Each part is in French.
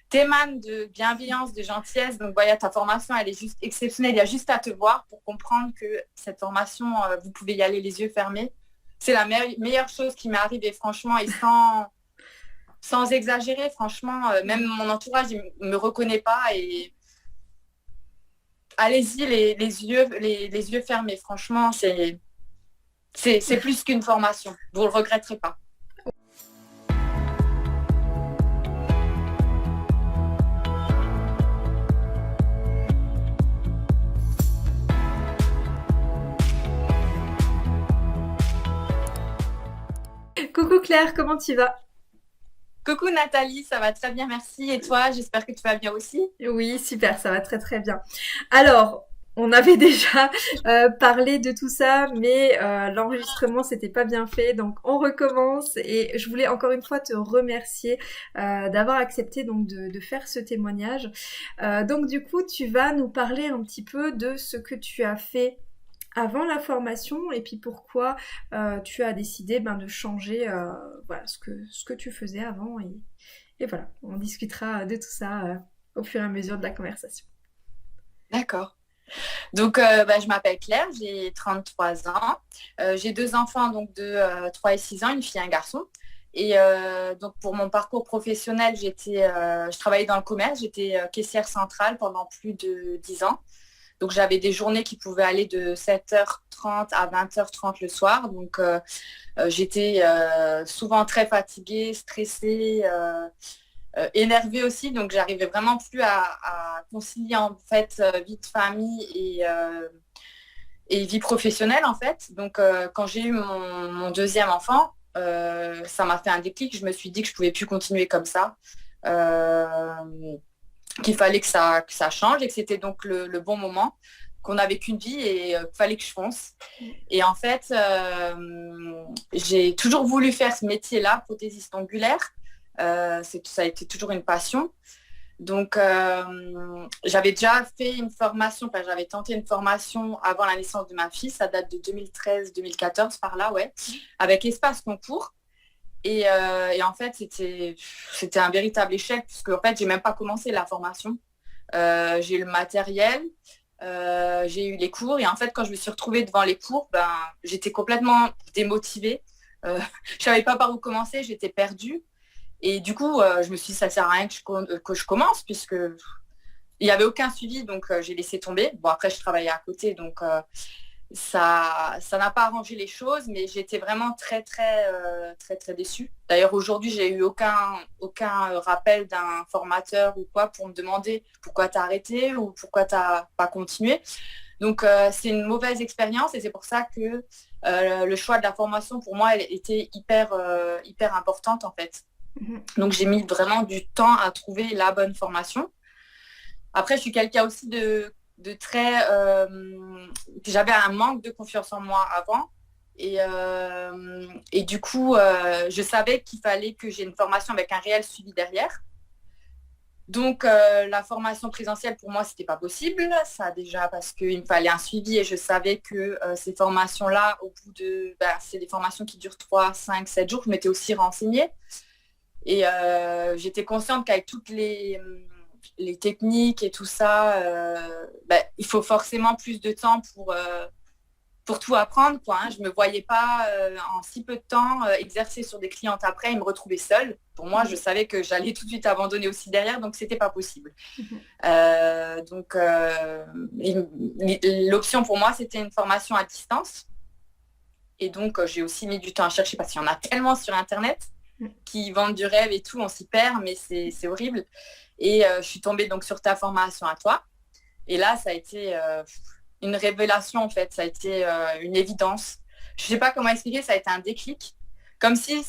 t'émanes de bienveillance, de gentillesse. Donc voilà, ta formation, elle est juste exceptionnelle. Il y a juste à te voir pour comprendre que cette formation, vous pouvez y aller les yeux fermés. C'est la meilleure chose qui m'est arrivée, franchement, et sans exagérer, franchement. Même mon entourage, il ne me reconnaît pas. Et allez-y, les yeux fermés. Franchement, c'est plus qu'une formation. Vous ne le regretterez pas. Coucou Claire, comment tu vas? Coucou Nathalie, ça va très bien, merci. Et toi, j'espère que tu vas bien aussi. Oui, super, ça va très très bien. Alors, on avait déjà parlé de tout ça, mais l'enregistrement s'était pas bien fait, donc on recommence. Et je voulais encore une fois te remercier d'avoir accepté donc de faire ce témoignage. Donc du coup, tu vas nous parler un petit peu de ce que tu as fait avant la formation et puis pourquoi tu as décidé de changer voilà, ce que tu faisais avant et voilà, on discutera de tout ça au fur et à mesure de la conversation. D'accord. Donc, je m'appelle Claire, j'ai 33 ans. J'ai deux enfants, donc de 3 et 6 ans, une fille et un garçon. Et donc, pour mon parcours professionnel, je travaillais dans le commerce, j'étais caissière centrale pendant plus de 10 ans. Donc, j'avais des journées qui pouvaient aller de 7h30 à 20h30 le soir. Donc, j'étais souvent très fatiguée, stressée, énervée aussi. Donc, j'arrivais vraiment plus à concilier en fait vie de famille et vie professionnelle en fait. Donc, quand j'ai eu mon deuxième enfant, ça m'a fait un déclic. Je me suis dit que je pouvais plus continuer comme ça. Euh, Qu'il fallait que ça change et que c'était donc le bon moment, qu'on n'avait qu'une vie et qu'il fallait que je fonce. Et en fait, j'ai toujours voulu faire ce métier-là, prothésiste ongulaire. Ça a été toujours une passion. Donc, j'avais déjà fait une formation, enfin, j'avais tenté une formation avant la naissance de ma fille, ça date de 2013-2014 par là, ouais, avec Espace Concours. Et en fait, c'était un véritable échec puisque en fait, j'ai même pas commencé la formation. J'ai eu le matériel, j'ai eu les cours et en fait, quand je me suis retrouvée devant les cours, j'étais complètement démotivée. Je savais pas par où commencer, j'étais perdue. Et du coup, je me suis dit, ça sert à rien que je commence puisque il n'y avait aucun suivi, donc j'ai laissé tomber. Bon, après, je travaillais à côté, donc ça n'a pas arrangé les choses, mais j'étais vraiment très déçue. D'ailleurs, aujourd'hui, j'ai eu aucun rappel d'un formateur ou quoi pour me demander pourquoi tu as arrêté ou pourquoi tu n'as pas continué. Donc, c'est une mauvaise expérience et c'est pour ça que le choix de la formation, pour moi, elle était hyper importante en fait. Mhm. Donc, j'ai mis vraiment du temps à trouver la bonne formation. Après, je suis quelqu'un aussi de très... j'avais un manque de confiance en moi avant. Et du coup, je savais qu'il fallait que j'ai une formation avec un réel suivi derrière. Donc, la formation présentielle, pour moi, c'était pas possible. Ça, déjà, parce qu'il me fallait un suivi et je savais que ces formations-là, au bout de... c'est des formations qui durent 3, 5, 7 jours. Je m'étais aussi renseignée. Et j'étais consciente qu'avec toutes les techniques et tout ça, il faut forcément plus de temps pour tout apprendre, quoi, hein. Je ne me voyais pas en si peu de temps exercer sur des clientes après et me retrouver seule. Pour moi, je savais que j'allais tout de suite abandonner aussi derrière, donc ce n'était pas possible. Donc, l'option pour moi, c'était une formation à distance. Et donc, j'ai aussi mis du temps à chercher parce qu'il y en a tellement sur Internet qui vendent du rêve et tout, on s'y perd, mais c'est horrible. Et je suis tombée donc sur ta formation à toi. Et là, ça a été une révélation, en fait. Ça a été une évidence. Je ne sais pas comment expliquer, ça a été un déclic. Comme si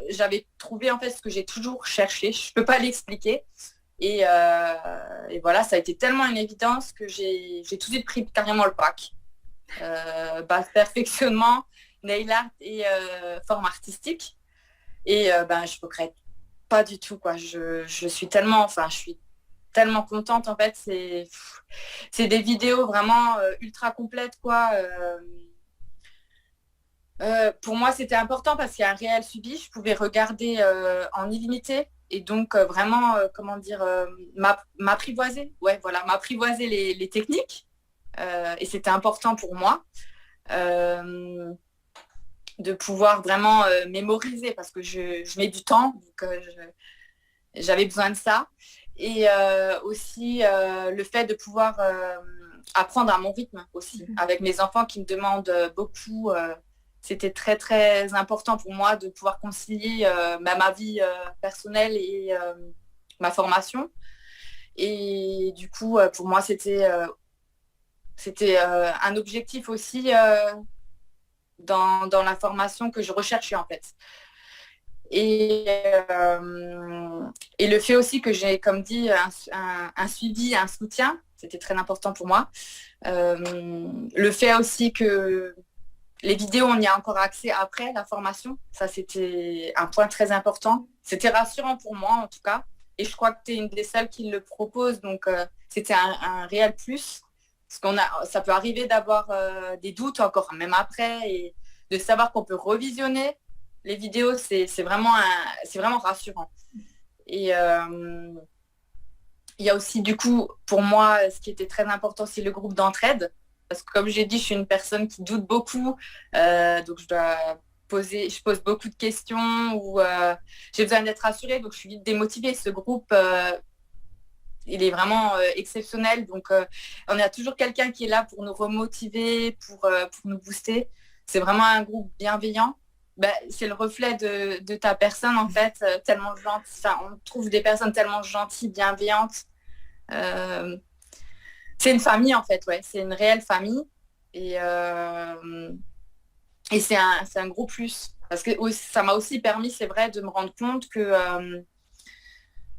j'avais trouvé, en fait, ce que j'ai toujours cherché. Je ne peux pas l'expliquer. Et voilà, ça a été tellement une évidence que j'ai tout de suite pris carrément le pack. Perfectionnement, nail art et forme artistique. Et je ne regrette pas du tout, quoi. Je suis tellement contente, en fait. C'est des vidéos vraiment ultra complètes, quoi. Pour moi, c'était important parce qu'il y a un réel suivi. Je pouvais regarder en illimité. et donc vraiment, comment dire, m'apprivoiser. Ouais, voilà, m'apprivoiser les techniques. Et c'était important pour moi de pouvoir vraiment mémoriser parce que je mets du temps, donc j'avais besoin de ça. Et aussi le fait de pouvoir apprendre à mon rythme aussi, avec mes enfants qui me demandent beaucoup. C'était très, très important pour moi de pouvoir concilier ma vie personnelle et ma formation. Et du coup, pour moi, c'était un objectif aussi dans la formation que je recherchais en fait. Et, et le fait aussi que j'ai, comme dit, un suivi, un soutien, c'était très important pour moi. Le fait aussi que les vidéos, on y a encore accès après la formation, ça c'était un point très important. C'était rassurant pour moi en tout cas. Et je crois que tu es une des seules qui le propose, donc c'était un réel plus. Parce ça peut arriver d'avoir des doutes encore, même après, et de savoir qu'on peut revisionner les vidéos, c'est vraiment rassurant. Et il y a aussi, du coup, pour moi, ce qui était très important, c'est le groupe d'entraide. Parce que comme j'ai dit, je suis une personne qui doute beaucoup. Donc, je pose beaucoup de questions ou j'ai besoin d'être rassurée. Donc, je suis vite démotivée. Ce groupe, il est vraiment exceptionnel. Donc, on a toujours quelqu'un qui est là pour nous remotiver, pour nous booster. C'est vraiment un groupe bienveillant. Ben, c'est le reflet de ta personne, en fait, tellement gentille. Enfin, on trouve des personnes tellement gentilles, bienveillantes. C'est une famille, en fait, ouais. C'est une réelle famille. Et c'est un gros plus. Parce que ça m'a aussi permis, c'est vrai, de me rendre compte que...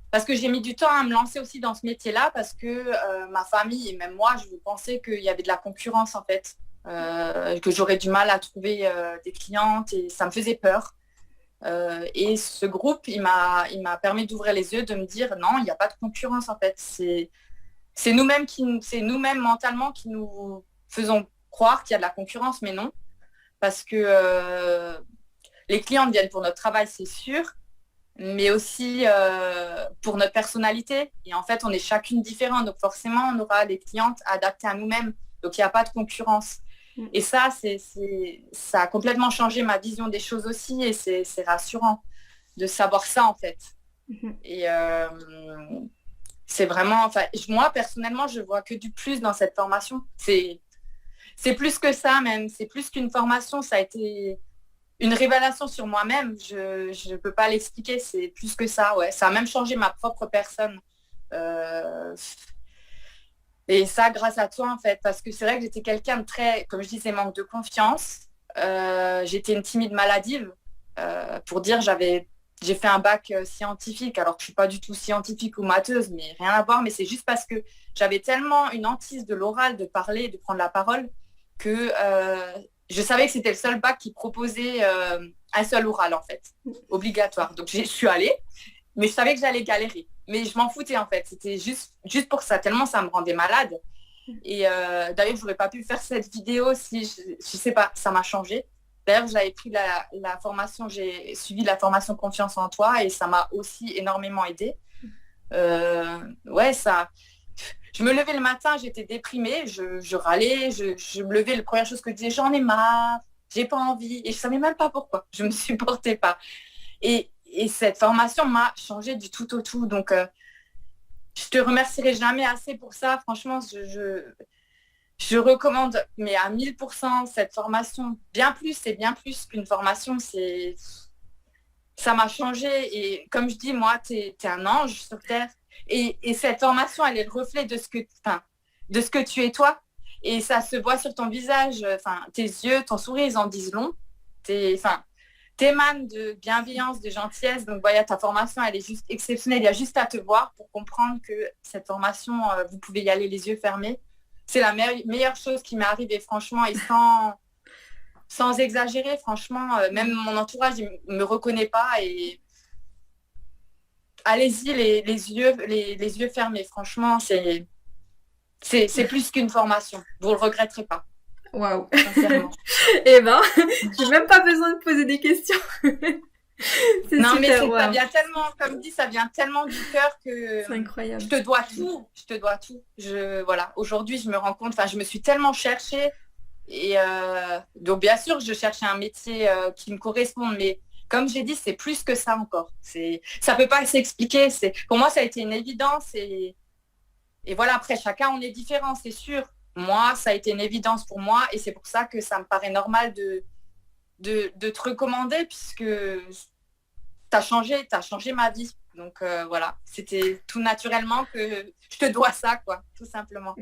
parce que j'ai mis du temps à me lancer aussi dans ce métier-là, parce que ma famille et même moi, je pensais qu'il y avait de la concurrence, en fait. Que j'aurais du mal à trouver des clientes et ça me faisait peur. Et ce groupe, il m'a permis d'ouvrir les yeux, de me dire non, il n'y a pas de concurrence en fait. C'est nous-mêmes mentalement qui nous faisons croire qu'il y a de la concurrence, mais non. Parce que les clientes viennent pour notre travail, c'est sûr, mais aussi pour notre personnalité. Et en fait, on est chacune différente. Donc forcément, on aura des clientes adaptées à nous-mêmes. Donc il n'y a pas de concurrence. Et ça, ça a complètement changé ma vision des choses aussi. Et c'est rassurant de savoir ça, en fait. Et c'est vraiment... Enfin, moi, personnellement, je vois que du plus dans cette formation. C'est plus que ça, même. C'est plus qu'une formation. Ça a été une révélation sur moi-même. Je ne peux pas l'expliquer. C'est plus que ça, ouais. Ça a même changé ma propre personne. Et ça, grâce à toi, en fait, parce que c'est vrai que j'étais quelqu'un de très, comme je disais, manque de confiance. J'étais une timide maladive. Pour dire, j'ai fait un bac scientifique, alors que je ne suis pas du tout scientifique ou matheuse, mais rien à voir. Mais c'est juste parce que j'avais tellement une hantise de l'oral, de parler, de prendre la parole, que je savais que c'était le seul bac qui proposait un seul oral, en fait, obligatoire. Donc, je suis allée, mais je savais que j'allais galérer. Mais je m'en foutais en fait, c'était juste pour ça, tellement ça me rendait malade. Et d'ailleurs, je n'aurais pas pu faire cette vidéo si, je sais pas, ça m'a changé. D'ailleurs, j'avais pris la formation, j'ai suivi la formation Confiance en toi et ça m'a aussi énormément aidée. Ouais, ça... Je me levais le matin, j'étais déprimée, je râlais, je me levais, la première chose que je disais, j'en ai marre, j'ai pas envie. Et je ne savais même pas pourquoi, je ne me supportais pas. Et cette formation m'a changé du tout au tout. Donc, je te remercierai jamais assez pour ça. Franchement, je recommande, mais à 1000% cette formation. Bien plus, c'est bien plus qu'une formation. Ça m'a changé. Et comme je dis, moi, tu es un ange sur Terre. Et cette formation, elle est le reflet de ce que tu es toi. Et ça se voit sur ton visage. Tes yeux, ton sourire, ils en disent long. T'émanes de bienveillance, de gentillesse. Donc voilà, ta formation, elle est juste exceptionnelle. Il y a juste à te voir pour comprendre que cette formation, vous pouvez y aller les yeux fermés. C'est la meilleure chose qui m'est arrivée, franchement, et sans exagérer, franchement. Même mon entourage, il ne me reconnaît pas. Et allez-y, les yeux fermés. Franchement, c'est plus qu'une formation. Vous ne le regretterez pas. Waouh. Eh ben, j'ai même pas besoin de poser des questions. C'est Non, mais super, ça waouh. vient tellement, comme dit, ça vient tellement du cœur que C'est incroyable. je te dois tout. Je te dois tout. Voilà. Aujourd'hui, je me rends compte, je me suis tellement cherchée. Et donc, bien sûr, je cherchais un métier qui me corresponde. Mais comme j'ai dit, c'est plus que ça encore. Ça peut pas s'expliquer. Pour moi, ça a été une évidence. Et voilà, après, chacun, on est différent, c'est sûr. Moi, ça a été une évidence pour moi. Et c'est pour ça que ça me paraît normal de te recommander, puisque t'as changé ma vie. Donc voilà, c'était tout naturellement que je te dois ça, quoi, tout simplement.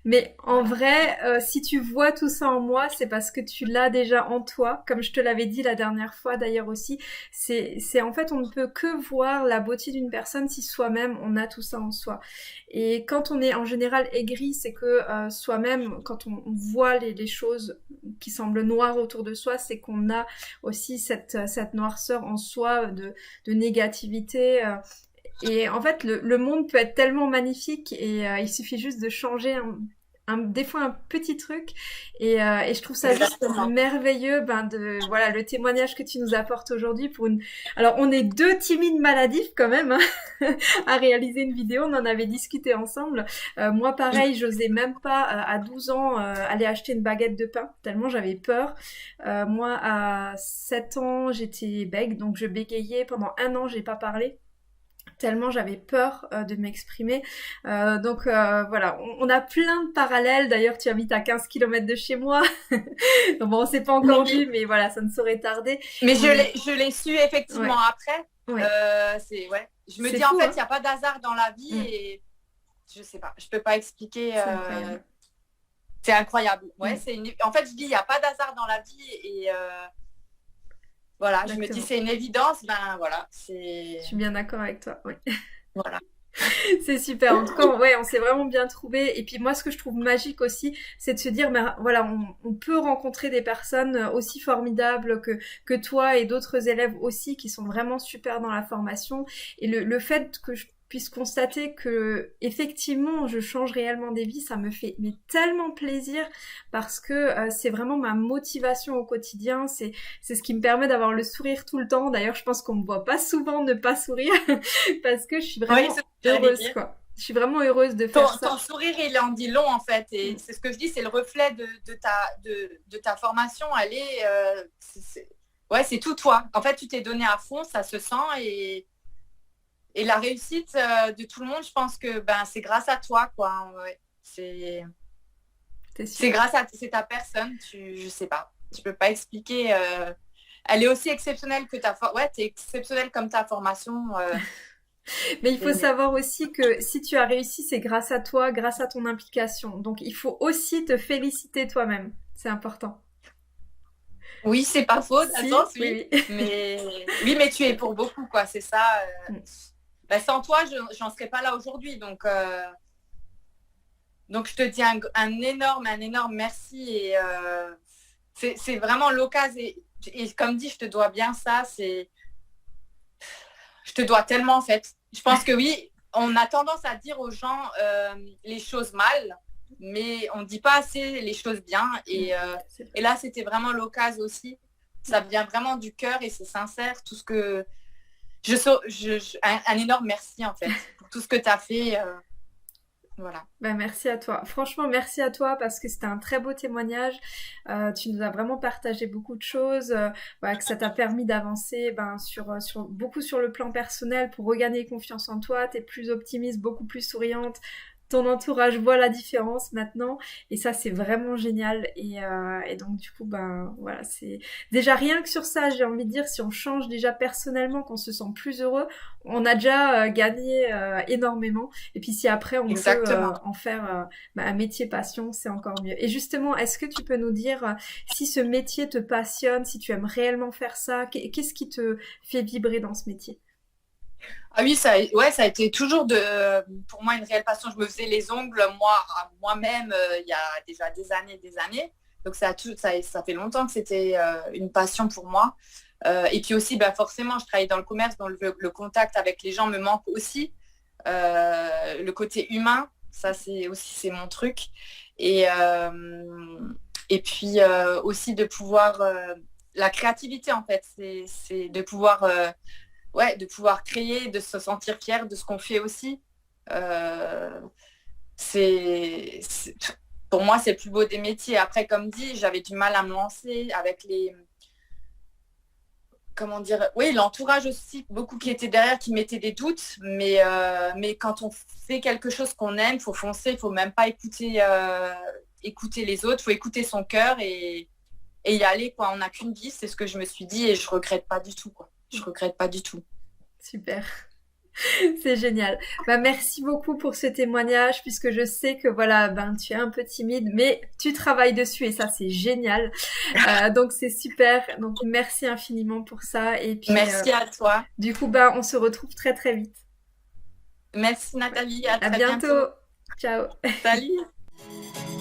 Mais en Voilà. vrai, si tu vois tout ça en moi, c'est parce que tu l'as déjà en toi. Comme je te l'avais dit la dernière fois d'ailleurs aussi, c'est en fait, on ne peut que voir la beauté d'une personne si soi-même on a tout ça en soi. Et quand on est en général aigri, c'est que soi-même, quand on voit les choses qui semblent noires autour de soi, c'est qu'on a aussi cette noirceur en soi de négativité. Et en fait, le monde peut être tellement magnifique et il suffit juste de changer des fois un petit truc. Et je trouve ça juste Exactement. merveilleux, voilà, le témoignage que tu nous apportes aujourd'hui pour une. Alors, on est deux timides maladifs quand même hein, à réaliser une vidéo. On en avait discuté ensemble. Moi, pareil, j'osais même pas à 12 ans aller acheter une baguette de pain tellement j'avais peur. Moi, à 7 ans, j'étais bègue, donc je bégayais pendant 1 an, j'ai pas parlé tellement j'avais peur de m'exprimer. Voilà, on a plein de parallèles. D'ailleurs, tu habites à 15 kilomètres de chez moi. Bon, on s'est pas encore Oui. vu, mais voilà, ça ne saurait tarder. Mais Mais je l'ai su effectivement ouais, après. ouais, Ouais. Je me c'est dis, en fou, fait, il hein. n'y a pas d'hasard dans la vie Mm, et je sais pas, je peux pas expliquer. c'est incroyable. C'est incroyable. Ouais, Mm, en fait, je dis, il n'y a pas d'hasard dans la vie et voilà, je me dis, exactement. c'est une évidence. Ben voilà, Je suis bien d'accord avec toi. Oui. voilà. C'est super. En tout cas, ouais, on s'est vraiment bien trouvé. Et puis moi, ce que je trouve magique aussi, c'est de se dire, ben voilà, on peut rencontrer des personnes aussi formidables que toi et d'autres élèves aussi qui sont vraiment super dans la formation. Et le fait que je puisse constater que effectivement je change réellement des vies, ça me fait mais tellement plaisir parce que c'est vraiment ma motivation au quotidien, c'est ce qui me permet d'avoir le sourire tout le temps. D'ailleurs, je pense qu'on me voit pas souvent ne pas sourire parce que je suis Oui, c'est ce vraiment que j'allais heureuse, dire. quoi. Je suis vraiment heureuse de faire Ton ça. sourire, il en dit long, en fait. Et Mm. c'est ce que je dis, c'est le reflet de ta formation. Ouais, c'est tout toi. En fait, tu t'es donné à fond, ça se sent. Et la réussite de tout le monde, je pense que c'est grâce à toi, quoi. Ouais. C'est C'est super. grâce à c'est ta personne. Je sais pas. Je peux pas expliquer. Elle est aussi exceptionnelle que ouais, t'es exceptionnelle comme ta formation. Mais il faut Et- savoir aussi que si tu as réussi, c'est grâce à toi, grâce à ton implication. Donc il faut aussi te féliciter toi-même. C'est important. Oui, c'est pas faux, d'un Si, sens, oui. oui, oui. Mais tu es pour beaucoup, quoi. C'est ça. Mm. Sans toi, je n'en serais pas là aujourd'hui. Donc je te dis un énorme merci. Et c'est vraiment l'occasion. Et comme dit, je te dois bien ça. Je te dois tellement, en fait. Je pense que oui, on a tendance à dire aux gens les choses mal, mais on ne dit pas assez les choses bien. Mm. C'est Et vrai. là, c'était vraiment l'occasion aussi. Ça vient vraiment du cœur et c'est sincère. Tout ce que un énorme merci en fait pour tout ce que tu as fait. Voilà. Ben, merci à toi. Franchement, merci à toi parce que c'était un très beau témoignage. Tu nous as vraiment partagé beaucoup de choses, voilà, que ça t'a permis d'avancer beaucoup sur le plan personnel pour regagner confiance en toi. T'es plus optimiste, beaucoup plus souriante. Ton entourage voit la différence maintenant et ça c'est vraiment génial et donc du coup ben voilà c'est déjà rien que sur ça j'ai envie de dire si on change déjà personnellement qu'on se sent plus heureux on a déjà gagné énormément et puis si après on peut Exactement. en faire un métier passion, c'est encore mieux. Et justement, est-ce que tu peux nous dire si ce métier te passionne, si tu aimes réellement faire ça, qu'est-ce qui te fait vibrer dans ce métier? Ah oui, ouais, ça a été toujours pour moi une réelle passion. Je me faisais les ongles moi-même il y a déjà des années. Donc ça fait longtemps que c'était une passion pour moi. Et puis aussi, forcément, je travaille dans le commerce, donc le contact avec les gens me manque aussi. Le côté humain, ça c'est mon truc. Et, euh, et puis aussi de pouvoir la créativité en fait. C'est de pouvoir, de pouvoir créer, de se sentir fier de ce qu'on fait aussi. Euh, c'est, pour moi, c'est le plus beau des métiers. Après, comme dit, j'avais du mal à me lancer avec les, comment dire, oui, l'entourage aussi, beaucoup qui étaient derrière, qui mettaient des doutes, mais quand on fait quelque chose qu'on aime, il faut foncer, il faut même pas écouter les autres, il faut écouter son cœur et y aller, quoi. On n'a qu'une vie, c'est ce que je me suis dit et je regrette pas du tout, quoi. Je regrette pas du tout. Super. C'est génial. Bah, merci beaucoup pour ce témoignage, puisque je sais que voilà, ben tu es un peu timide, mais tu travailles dessus et ça c'est génial. Donc c'est super. Donc merci infiniment pour ça. Et puis Merci à toi. du coup, ben on se retrouve très très vite. Merci Nathalie, à À très bientôt. bientôt. Ciao. Salut.